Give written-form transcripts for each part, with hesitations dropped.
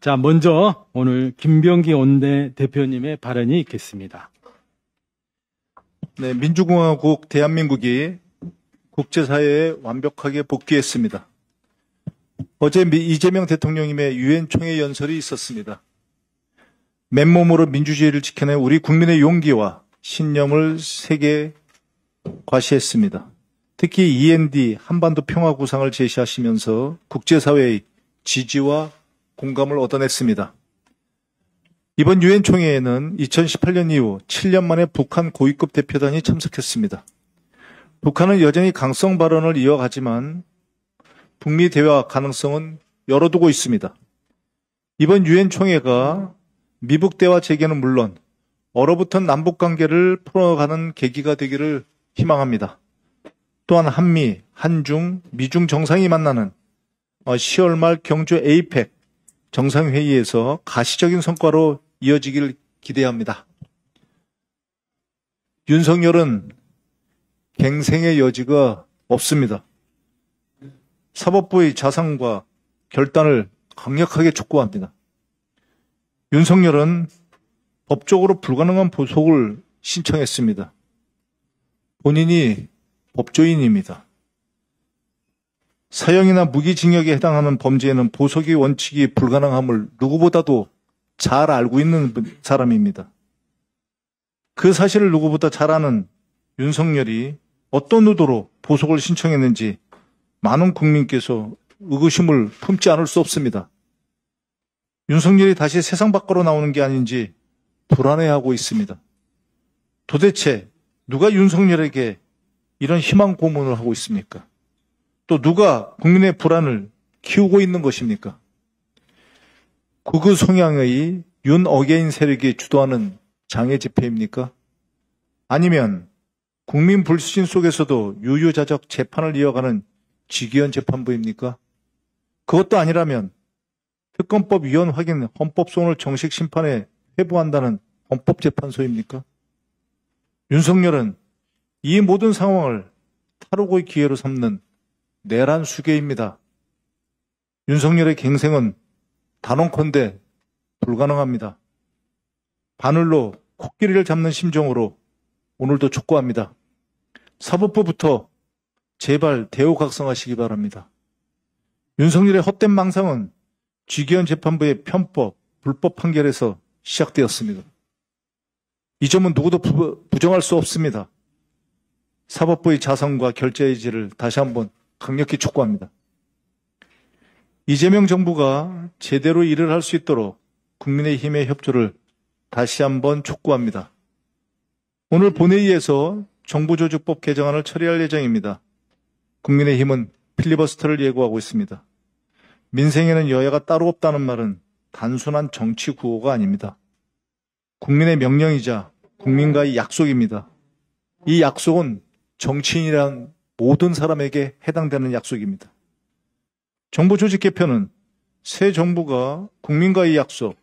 자, 먼저 오늘 김병기 원내대표님의 발언이 있겠습니다. 네, 민주공화국 대한민국이 국제사회에 완벽하게 복귀했습니다. 어제 이재명 대통령님의 유엔 총회 연설이 있었습니다. 맨몸으로 민주주의를 지켜낸 우리 국민의 용기와 신념을 세계에 과시했습니다. 특히 END 한반도 평화 구상을 제시하시면서 국제사회의 지지와 공감을 얻어냈습니다. 이번 유엔 총회에는 2018년 이후 7년 만에 북한 고위급 대표단이 참석했습니다. 북한은 여전히 강성 발언을 이어가지만 북미 대화 가능성은 열어두고 있습니다. 이번 유엔 총회가 미북 대화 재개는 물론 얼어붙은 남북 관계를 풀어가는 계기가 되기를 희망합니다. 또한 한미, 한중, 미중 정상이 만나는 10월 말 경주 APEC 정상회의에서 가시적인 성과로 이어지길 기대합니다. 윤석열은 갱생의 여지가 없습니다. 사법부의 자상과 결단을 강력하게 촉구합니다. 윤석열은 법적으로 불가능한 보석을 신청했습니다. 본인이 법조인입니다. 사형이나 무기징역에 해당하는 범죄에는 보석의 원칙이 불가능함을 누구보다도 잘 알고 있는 사람입니다. 그 사실을 누구보다 잘 아는 윤석열이 어떤 의도로 보석을 신청했는지 많은 국민께서 의구심을 품지 않을 수 없습니다. 윤석열이 다시 세상 밖으로 나오는 게 아닌지 불안해하고 있습니다. 도대체 누가 윤석열에게 이런 희망 고문을 하고 있습니까? 또 누가 국민의 불안을 키우고 있는 것입니까? 극우 성향의 윤 어게인 세력이 주도하는 장애 집회입니까? 아니면 국민 불신 속에서도 유유자적 재판을 이어가는 직위원 재판부입니까? 그것도 아니라면 특검법 위헌 확인 헌법소원을 정식 심판에 회부한다는 헌법재판소입니까? 윤석열은 이 모든 상황을 탈옥의 기회로 삼는 내란 수괴입니다. 윤석열의 갱생은 단언컨대 불가능합니다. 바늘로 코끼리를 잡는 심정으로 오늘도 촉구합니다. 사법부부터 제발 대우각성하시기 바랍니다. 윤석열의 헛된 망상은 직위원 재판부의 편법, 불법 판결에서 시작되었습니다. 이 점은 누구도 부정할 수 없습니다. 사법부의 자성과 결재의지를 다시 한번 강력히 촉구합니다. 이재명 정부가 제대로 일을 할 수 있도록 국민의힘의 협조를 다시 한번 촉구합니다. 오늘 본회의에서 정부조직법 개정안을 처리할 예정입니다. 국민의힘은 필리버스터를 예고하고 있습니다. 민생에는 여야가 따로 없다는 말은 단순한 정치 구호가 아닙니다. 국민의 명령이자 국민과의 약속입니다. 이 약속은 정치인이란 모든 사람에게 해당되는 약속입니다. 정부 조직 개편은 새 정부가 국민과의 약속,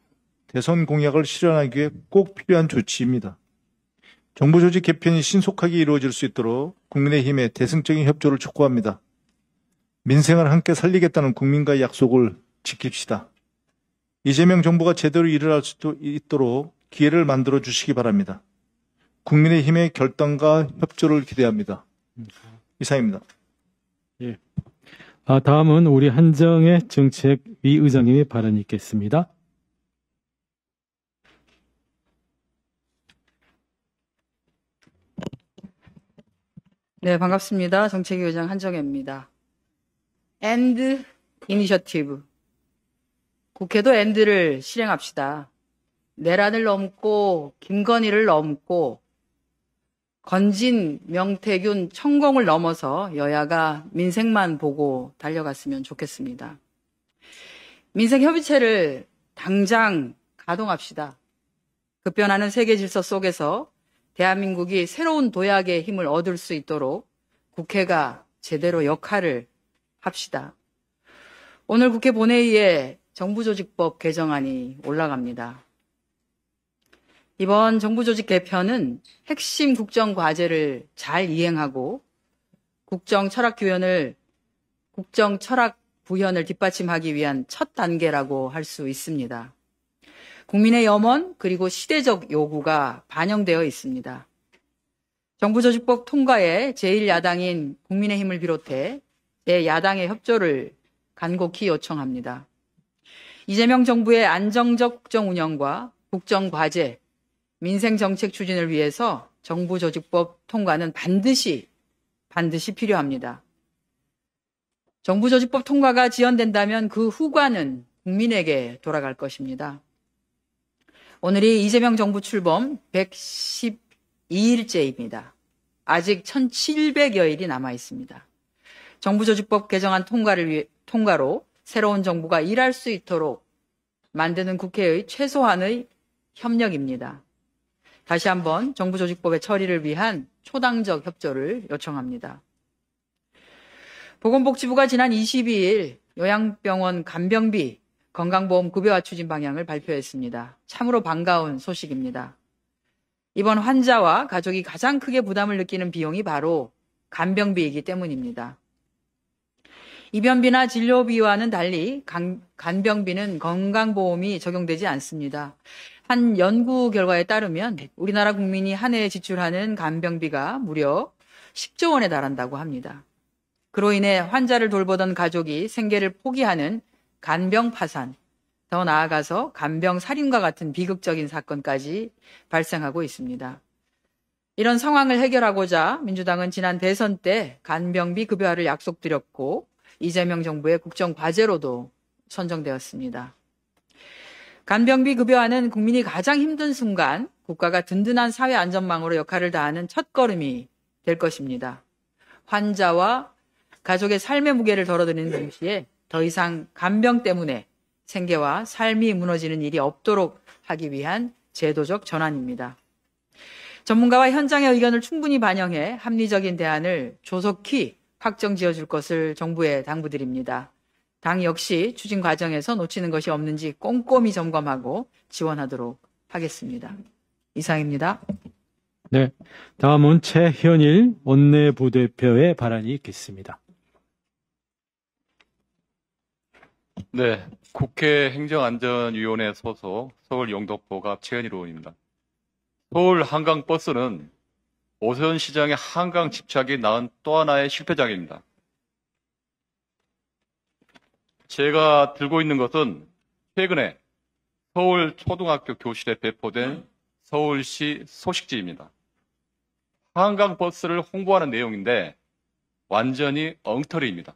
대선 공약을 실현하기 위해 꼭 필요한 조치입니다. 정부 조직 개편이 신속하게 이루어질 수 있도록 국민의힘의 대승적인 협조를 촉구합니다. 민생을 함께 살리겠다는 국민과의 약속을 지킵시다. 이재명 정부가 제대로 일을 할 수 있도록 기회를 만들어 주시기 바랍니다. 국민의힘의 결단과 협조를 기대합니다. 이상입니다. 예. 다음은 우리 한정혜 정책위 의장님의 발언이 있겠습니다. 네, 반갑습니다. 정책위 의장 한정혜입니다. 엔드 이니셔티브. 국회도 엔드를 실행합시다. 내란을 넘고 김건희를 넘고 건진, 명태균, 천공을 넘어서 여야가 민생만 보고 달려갔으면 좋겠습니다. 민생협의체를 당장 가동합시다. 급변하는 세계 질서 속에서 대한민국이 새로운 도약의 힘을 얻을 수 있도록 국회가 제대로 역할을 합시다. 오늘 국회 본회의에 정부조직법 개정안이 올라갑니다. 이번 정부조직 개편은 핵심 국정과제를 잘 이행하고 국정철학 부현을 뒷받침하기 위한 첫 단계라고 할 수 있습니다. 국민의 염원 그리고 시대적 요구가 반영되어 있습니다. 정부조직법 통과에 제1야당인 국민의힘을 비롯해 제 야당의 협조를 간곡히 요청합니다. 이재명 정부의 안정적 국정 운영과 국정 과제, 민생 정책 추진을 위해서 정부조직법 통과는 반드시 필요합니다. 정부조직법 통과가 지연된다면 그 후과는 국민에게 돌아갈 것입니다. 오늘이 이재명 정부 출범 112일째입니다. 아직 1700여일이 남아 있습니다. 정부조직법 개정안 통과로 새로운 정부가 일할 수 있도록 만드는 국회의 최소한의 협력입니다. 다시 한번 정부조직법의 처리를 위한 초당적 협조를 요청합니다. 보건복지부가 지난 22일 요양병원 간병비 건강보험 급여화 추진 방향을 발표했습니다. 참으로 반가운 소식입니다. 이번 환자와 가족이 가장 크게 부담을 느끼는 비용이 바로 간병비이기 때문입니다. 입원비나 진료비와는 달리 간병비는 건강보험이 적용되지 않습니다. 한 연구 결과에 따르면 우리나라 국민이 한 해에 지출하는 간병비가 무려 10조 원에 달한다고 합니다. 그로 인해 환자를 돌보던 가족이 생계를 포기하는 간병 파산, 더 나아가서 간병 살인과 같은 비극적인 사건까지 발생하고 있습니다. 이런 상황을 해결하고자 민주당은 지난 대선 때 간병비 급여화를 약속드렸고 이재명 정부의 국정 과제로도 선정되었습니다. 간병비 급여화는 국민이 가장 힘든 순간 국가가 든든한 사회 안전망으로 역할을 다하는 첫걸음이 될 것입니다. 환자와 가족의 삶의 무게를 덜어드리는 동시에 더 이상 간병 때문에 생계와 삶이 무너지는 일이 없도록 하기 위한 제도적 전환입니다. 전문가와 현장의 의견을 충분히 반영해 합리적인 대안을 조속히 확정 지어줄 것을 정부에 당부드립니다. 당 역시 추진 과정에서 놓치는 것이 없는지 꼼꼼히 점검하고 지원하도록 하겠습니다. 이상입니다. 네. 다음은 최현일 원내부대표의 발언이 있겠습니다. 네, 국회 행정안전위원회 소속 서울 영등포갑 최현일 의원입니다. 서울 한강버스는 오세훈 시장의 한강 집착이 낳은 또 하나의 실패작입니다. 제가 들고 있는 것은 최근에 서울 초등학교 교실에 배포된 서울시 소식지입니다. 한강버스를 홍보하는 내용인데 완전히 엉터리입니다.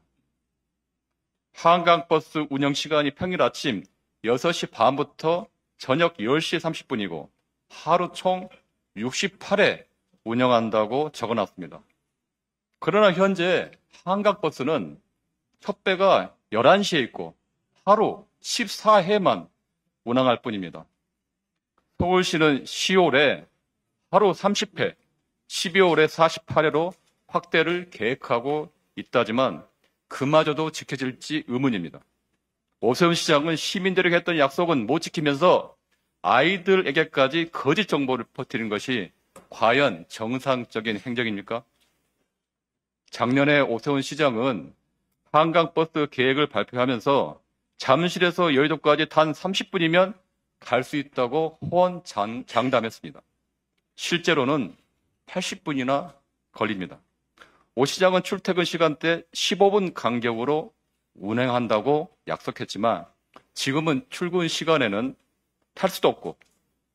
한강버스 운영 시간이 평일 아침 6시 반부터 저녁 10시 30분이고 하루 총 68회 운영한다고 적어놨습니다. 그러나 현재 한강버스는 첫 배가 11시에 있고 하루 14회만 운항할 뿐입니다. 서울시는 10월에 하루 30회, 12월에 48회로 확대를 계획하고 있다지만 그마저도 지켜질지 의문입니다. 오세훈 시장은 시민들에게 했던 약속은 못 지키면서 아이들에게까지 거짓 정보를 퍼뜨리는 것이 과연 정상적인 행정입니까? 작년에 오세훈 시장은 한강버스 계획을 발표하면서 잠실에서 여의도까지 단 30분이면 갈 수 있다고 호언장담했습니다. 실제로는 80분이나 걸립니다. 오 시장은 출퇴근 시간대 15분 간격으로 운행한다고 약속했지만 지금은 출근 시간에는 탈 수도 없고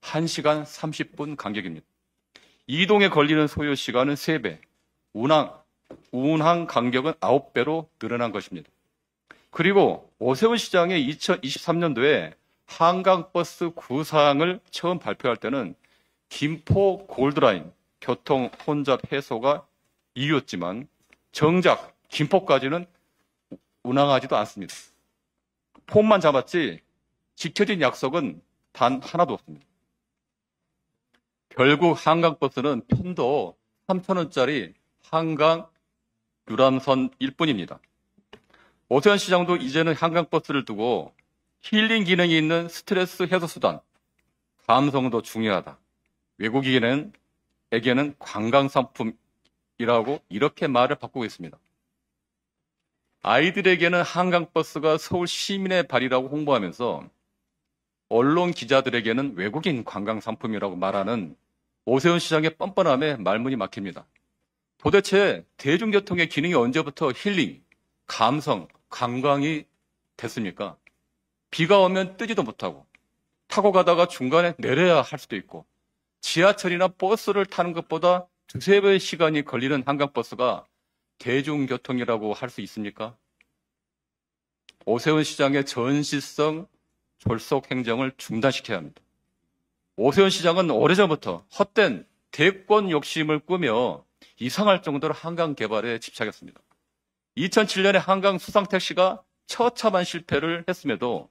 1시간 30분 간격입니다. 이동에 걸리는 소요 시간은 3배, 운항 간격은 9배로 늘어난 것입니다. 그리고 오세훈 시장의 2023년도에 한강버스 구상을 처음 발표할 때는 김포 골드라인 교통 혼잡 해소가 이유였지만 정작 김포까지는 운항하지도 않습니다. 폼만 잡았지 지켜진 약속은 단 하나도 없습니다. 결국 한강버스는 편도 3,000원짜리 한강 유람선일 뿐입니다. 오세훈 시장도 이제는 한강버스를 두고 힐링 기능이 있는 스트레스 해소 수단, 감성도 중요하다. 외국인에게는 관광상품이라고 이렇게 말을 바꾸고 있습니다. 아이들에게는 한강버스가 서울 시민의 발이라고 홍보하면서 언론 기자들에게는 외국인 관광 상품이라고 말하는 오세훈 시장의 뻔뻔함에 말문이 막힙니다. 도대체 대중교통의 기능이 언제부터 힐링, 감성, 관광이 됐습니까? 비가 오면 뜨지도 못하고 타고 가다가 중간에 내려야 할 수도 있고 지하철이나 버스를 타는 것보다 두세 배의 시간이 걸리는 한강버스가 대중교통이라고 할 수 있습니까? 오세훈 시장의 전시성 졸속 행정을 중단시켜야 합니다. 오세훈 시장은 오래전부터 헛된 대권 욕심을 꾸며 이상할 정도로 한강 개발에 집착했습니다. 2007년에 한강 수상택시가 처참한 실패를 했음에도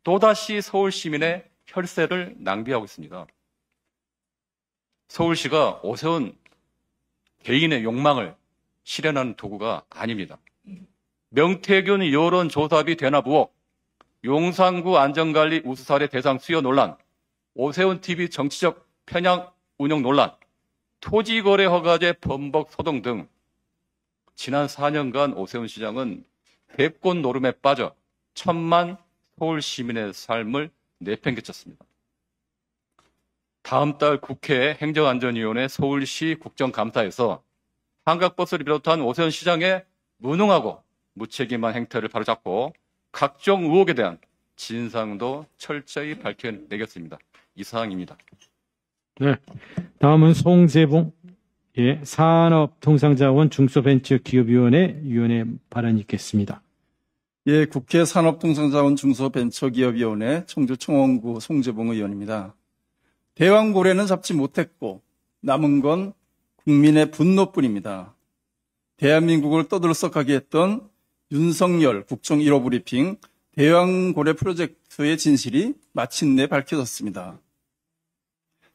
또다시 서울 시민의 혈세를 낭비하고 있습니다. 서울시가 오세훈 개인의 욕망을 실현하는 도구가 아닙니다. 명태균 여론조사비 대납 의혹, 용산구 안전관리 우수사례 대상 수여 논란, 오세훈 TV 정치적 편향 운영 논란, 토지거래 허가제 범벅 소동 등 지난 4년간 오세훈 시장은 대권 노름에 빠져 천만 서울 시민의 삶을 내팽개쳤습니다. 다음 달 국회 행정안전위원회 서울시 국정감사에서 한강버스를 비롯한 오세훈 시장의 무능하고 무책임한 행태를 바로잡고 각종 의혹에 대한 진상도 철저히 밝혀내겠습니다. 이상입니다. 네. 다음은 송재봉 산업통상자원 중소벤처기업위원회 위원회 발언이 있겠습니다. 예, 국회 산업통상자원 중소벤처기업위원회 청주청원구 송재봉 의원입니다. 대왕고래는 잡지 못했고 남은 건 국민의 분노뿐입니다. 대한민국을 떠들썩하게 했던 윤석열 국정 1호 브리핑 대왕고래 프로젝트의 진실이 마침내 밝혀졌습니다.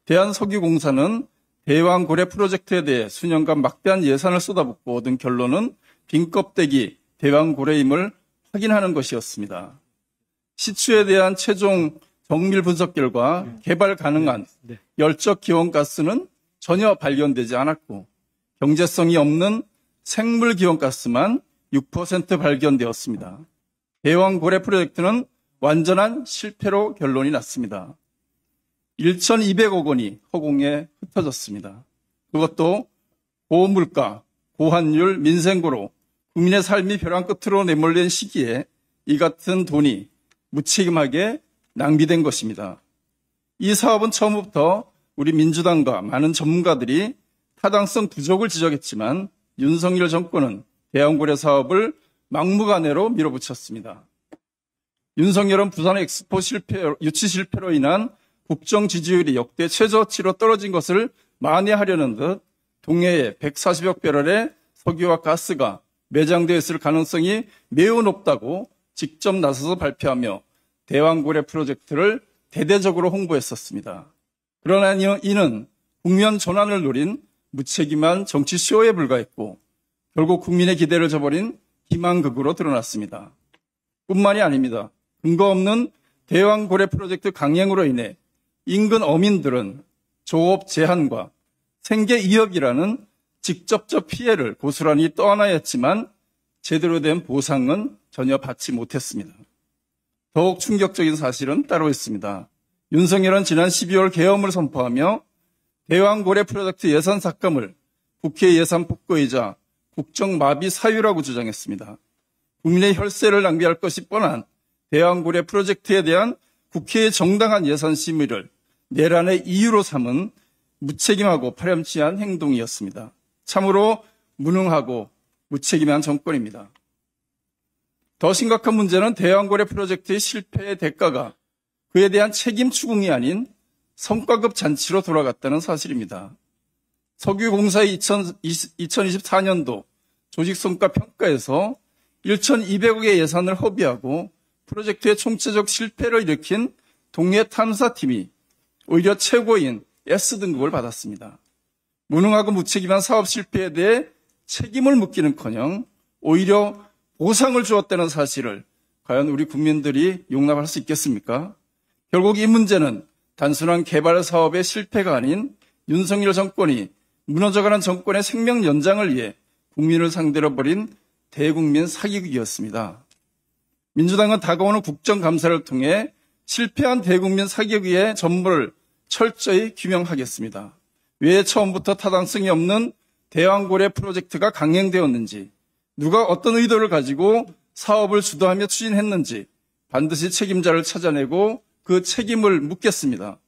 대한석유공사는 대왕고래 프로젝트에 대해 수년간 막대한 예산을 쏟아붓고 얻은 결론은 빈 껍데기 대왕고래임을 확인하는 것이었습니다. 시추에 대한 최종 정밀 분석 결과 개발 가능한 열적 기원가스는 전혀 발견되지 않았고 경제성이 없는 생물 기원가스만 6% 발견되었습니다. 대왕고래 프로젝트는 완전한 실패로 결론이 났습니다. 1,200억 원이 허공에 흩어졌습니다. 그것도 고물가, 고환율, 민생고로 국민의 삶이 벼랑 끝으로 내몰린 시기에 이 같은 돈이 무책임하게 낭비된 것입니다. 이 사업은 처음부터 우리 민주당과 많은 전문가들이 타당성 부족을 지적했지만 윤석열 정권은 대왕고래 사업을 막무가내로 밀어붙였습니다. 윤석열은 부산 엑스포 유치 실패로 인한 국정 지지율이 역대 최저치로 떨어진 것을 만회하려는 듯 동해에 140여 배럴의 석유와 가스가 매장되어 있을 가능성이 매우 높다고 직접 나서서 발표하며 대왕고래 프로젝트를 대대적으로 홍보했었습니다. 그러나 이는 국면 전환을 노린 무책임한 정치 쇼에 불과했고 결국 국민의 기대를 저버린 기만극으로 드러났습니다. 뿐만이 아닙니다. 근거 없는 대왕고래 프로젝트 강행으로 인해 인근 어민들은 조업 제한과 생계 위협이라는 직접적 피해를 고스란히 떠안아야 했지만 제대로 된 보상은 전혀 받지 못했습니다. 더욱 충격적인 사실은 따로 있습니다. 윤석열은 지난 12월 계엄을 선포하며 대왕고래 프로젝트 예산 삭감을 국회 예산 폭거이자 국정마비 사유라고 주장했습니다. 국민의 혈세를 낭비할 것이 뻔한 대왕고래 프로젝트에 대한 국회의 정당한 예산 심의를 내란의 이유로 삼은 무책임하고 파렴치한 행동이었습니다. 참으로 무능하고 무책임한 정권입니다. 더 심각한 문제는 대왕고래 프로젝트의 실패의 대가가 그에 대한 책임 추궁이 아닌 성과급 잔치로 돌아갔다는 사실입니다. 석유공사의 2024년도 조직성과 평가에서 1,200억의 예산을 허비하고 프로젝트의 총체적 실패를 일으킨 동해 탐사팀이 오히려 최고인 S등급을 받았습니다. 무능하고 무책임한 사업 실패에 대해 책임을 묻기는커녕 오히려 보상을 주었다는 사실을 과연 우리 국민들이 용납할 수 있겠습니까? 결국 이 문제는 단순한 개발 사업의 실패가 아닌 윤석열 정권이 무너져가는 정권의 생명 연장을 위해 국민을 상대로 벌인 대국민 사기극이었습니다. 민주당은 다가오는 국정감사를 통해 실패한 대국민 사기극의 전모를 철저히 규명하겠습니다. 왜 처음부터 타당성이 없는 대왕고래 프로젝트가 강행되었는지, 누가 어떤 의도를 가지고 사업을 주도하며 추진했는지 반드시 책임자를 찾아내고 그 책임을 묻겠습니다.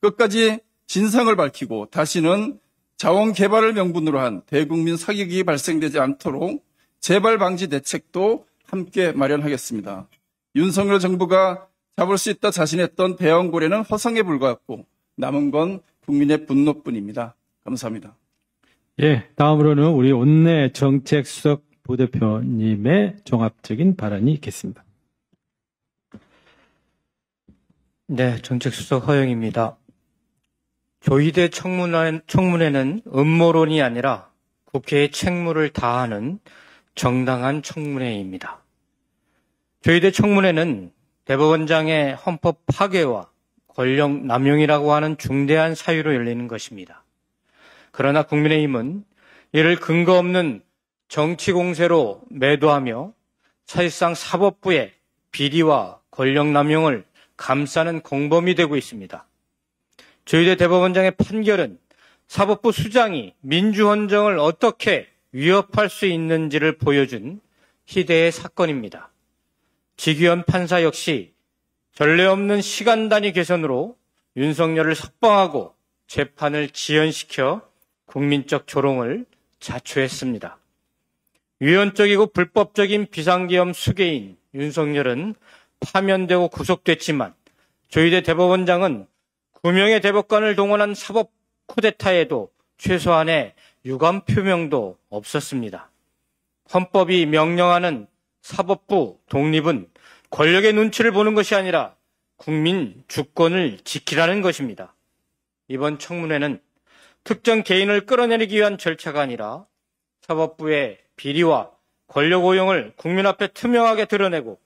끝까지 진상을 밝히고 다시는 자원 개발을 명분으로 한 대국민 사기극이 발생되지 않도록 재발 방지 대책도 함께 마련하겠습니다. 윤석열 정부가 잡을 수 있다 자신했던 대왕고래는 허상에 불과했고 남은 건 국민의 분노뿐입니다. 감사합니다. 예, 다음으로는 우리 온내 정책수석 부대표님의 종합적인 발언이 있겠습니다. 네, 정책수석 허영입니다. 조희대 청문회는 음모론이 아니라 국회의 책무를 다하는 정당한 청문회입니다. 조희대 청문회는 대법원장의 헌법 파괴와 권력 남용이라고 하는 중대한 사유로 열리는 것입니다. 그러나 국민의힘은 이를 근거 없는 정치 공세로 매도하며 사실상 사법부의 비리와 권력 남용을 감싸는 공범이 되고 있습니다. 조희대 대법원장의 판결은 사법부 수장이 민주헌정을 어떻게 위협할 수 있는지를 보여준 희대의 사건입니다. 지규현 판사 역시 전례 없는 시간 단위 개선으로 윤석열을 석방하고 재판을 지연시켜 국민적 조롱을 자초했습니다. 위헌적이고 불법적인 비상계엄 수괴인 윤석열은 파면되고 구속됐지만 조희대 대법원장은 9명의 대법관을 동원한 사법 쿠데타에도 최소한의 유감 표명도 없었습니다. 헌법이 명령하는 사법부 독립은 권력의 눈치를 보는 것이 아니라 국민 주권을 지키라는 것입니다. 이번 청문회는 특정 개인을 끌어내리기 위한 절차가 아니라 사법부의 비리와 권력 오용을 국민 앞에 투명하게 드러내고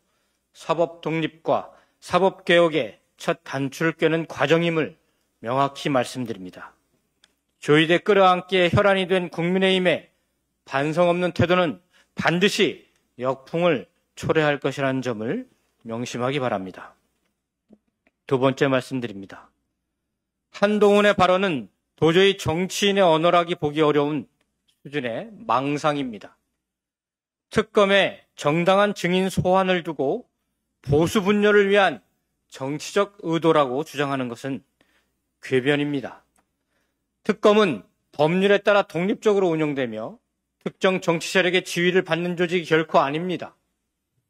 사법 독립과 사법 개혁의 첫 단추를 꿰는 과정임을 명확히 말씀드립니다. 조희대 끌어안기에 혈안이 된 국민의힘의 반성 없는 태도는 반드시 역풍을 초래할 것이라는 점을 명심하기 바랍니다. 두 번째 말씀드립니다. 한동훈의 발언은 도저히 정치인의 언어라기 보기 어려운 수준의 망상입니다. 특검에 정당한 증인 소환을 두고 보수 분열을 위한 정치적 의도라고 주장하는 것은 궤변입니다. 특검은 법률에 따라 독립적으로 운영되며 특정 정치 세력의 지위를 받는 조직이 결코 아닙니다.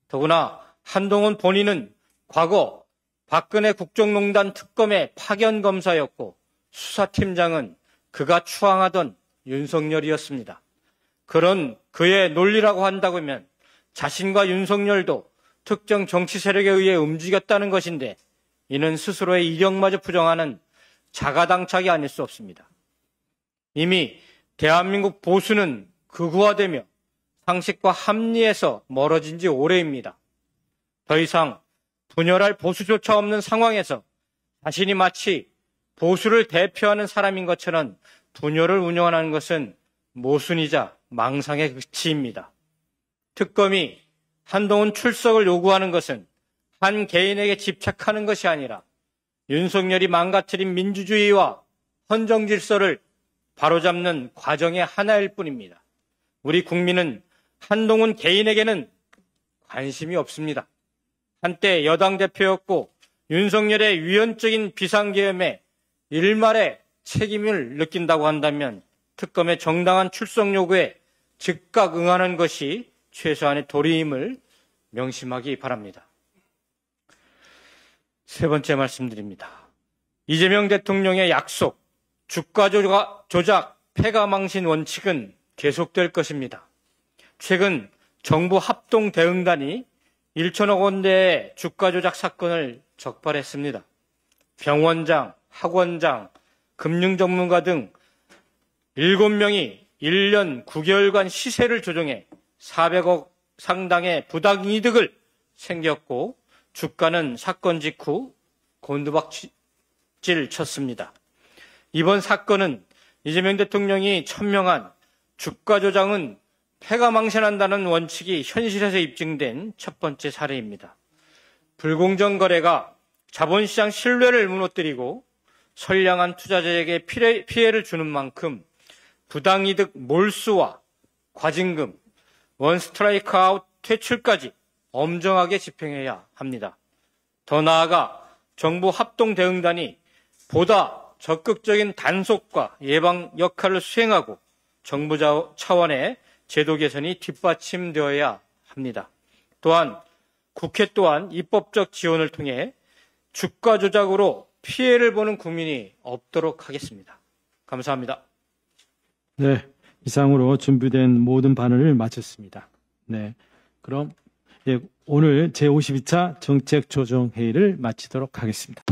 더구나 한동훈 본인은 과거 박근혜 국정농단 특검의 파견 검사였고 수사팀장은 그가 추앙하던 윤석열이었습니다. 그런 그의 논리라고 한다면 자신과 윤석열도 특정 정치 세력에 의해 움직였다는 것인데 이는 스스로의 이력마저 부정하는 자가당착이 아닐 수 없습니다. 이미 대한민국 보수는 극우화되며 상식과 합리에서 멀어진 지 오래입니다. 더 이상 분열할 보수조차 없는 상황에서 자신이 마치 보수를 대표하는 사람인 것처럼 분열을 운영하는 것은 모순이자 망상의 극치입니다. 특검이 한동훈 출석을 요구하는 것은 한 개인에게 집착하는 것이 아니라 윤석열이 망가뜨린 민주주의와 헌정 질서를 바로잡는 과정의 하나일 뿐입니다. 우리 국민은 한동훈 개인에게는 관심이 없습니다. 한때 여당 대표였고 윤석열의 위헌적인 비상계엄에 일말의 책임을 느낀다고 한다면 특검의 정당한 출석 요구에 즉각 응하는 것이 최소한의 도리임을 명심하기 바랍니다. 세 번째 말씀드립니다. 이재명 대통령의 약속, 주가 조작, 패가망신 원칙은 계속될 것입니다. 최근 정부 합동대응단이 1천억 원대의 주가 조작 사건을 적발했습니다. 병원장, 학원장, 금융전문가 등 7명이 1년 9개월간 시세를 조정해 400억 상당의 부당이득을 챙겼고 주가는 사건 직후 곤두박질 쳤습니다. 이번 사건은 이재명 대통령이 천명한 주가 조작은 패가 망신한다는 원칙이 현실에서 입증된 첫 번째 사례입니다. 불공정 거래가 자본시장 신뢰를 무너뜨리고 선량한 투자자에게 피해를 주는 만큼 부당이득 몰수와 과징금, 원스트라이크 아웃 퇴출까지 엄정하게 집행해야 합니다. 더 나아가 정부 합동대응단이 보다 적극적인 단속과 예방 역할을 수행하고 정부 차원의 제도 개선이 뒷받침되어야 합니다. 또한 국회 또한 입법적 지원을 통해 주가 조작으로 피해를 보는 국민이 없도록 하겠습니다. 감사합니다. 네, 이상으로 준비된 모든 발언을 마쳤습니다. 네, 그럼 오늘 제52차 정책조정회의를 마치도록 하겠습니다.